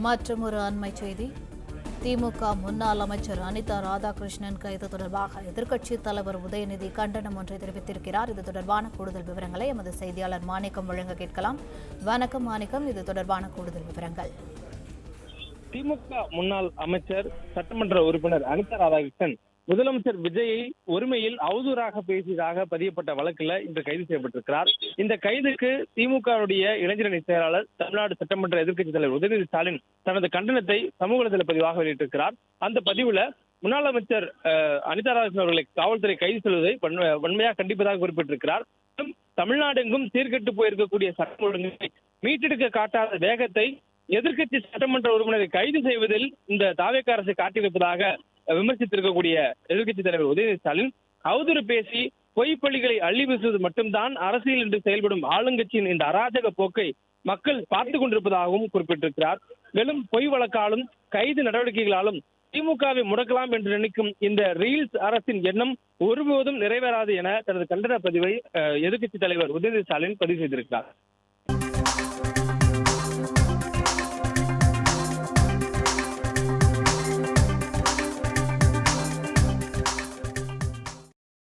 மற்றும் ஒரு அண்மை செய்தி. திமுக முன்னாள் அமைச்சர் அனிதா ராதாகிருஷ்ணன் கைது தொடர்பாக எதிர்க்கட்சித் தலைவர் உதயநிதி கண்டனம் ஒன்றை தெரிவித்திருக்கிறார். இது தொடர்பான கூடுதல் விவரங்களை எமது செய்தியாளர் மாணிக்கம் வழங்க கேட்கலாம். வணக்கம் மாணிக்கம், இது தொடர்பான கூடுதல் விவரங்கள். திமுக முன்னாள் அமைச்சர் சட்டமன்ற உறுப்பினர் அனிதா ராதாகிருஷ்ணன் முதலமைச்சர் விஜயை ஒருமையில் அவதூறாக பேசியதாக பதியப்பட்ட வழக்குல இன்று கைது செய்யப்பட்டிருக்கிறார். இந்த கைதுக்கு திமுகவுடைய இளைஞரணி செயலாளர், தமிழ்நாடு சட்டமன்ற எதிர்க்கட்சித் தலைவர் உதயநிதி ஸ்டாலின் தனது கண்டனத்தை சமூக வலைதள பதிவாக வெளியிட்டிருக்கிறார். அந்த பதிவுல முன்னாள் அமைச்சர் அனிதா ராதாகிருஷ்ணன் அவர்களை காவல்துறை கைது செய்வதை வன்மையாக கண்டிப்பதாக குறிப்பிட்டிருக்கிறார். தமிழ்நாடெங்கும் சீர்கெட்டு போயிருக்கக்கூடிய சட்டம் ஒழுங்கை மீட்டெடுக்க காட்டாத வேகத்தை எதிர்க்கட்சி சட்டமன்ற உறுப்பினரை கைது செய்வதில் இந்த தாவேக அரசு காட்டியிருப்பதாக விமர்சித்திருக்கக்கூடிய எதிர்க்கட்சித் தலைவர் உதயநிதி ஸ்டாலின், அவதூறு பேசி பொய்ப்பள்ளிகளை அள்ளி வீசுவது மட்டும்தான் அரசியல் என்று செயல்படும் ஆளுங்கட்சியின் இந்த அராஜக போக்கை மக்கள் பார்த்துக் கொண்டிருப்பதாகவும் குறிப்பிட்டிருக்கிறார். மேலும் பொய் வழக்காலும் கைது நடவடிக்கைகளாலும் திமுகவை முடக்கலாம் என்று நினைக்கும் இந்த ரீல்ஸ் அரசின் எண்ணம் ஒருபோதும் நிறைவேறாது என தனது கண்டன பதிவை எதிர்க்கட்சித் தலைவர் உதயநிதி ஸ்டாலின் பதிவு செய்திருக்கிறார்.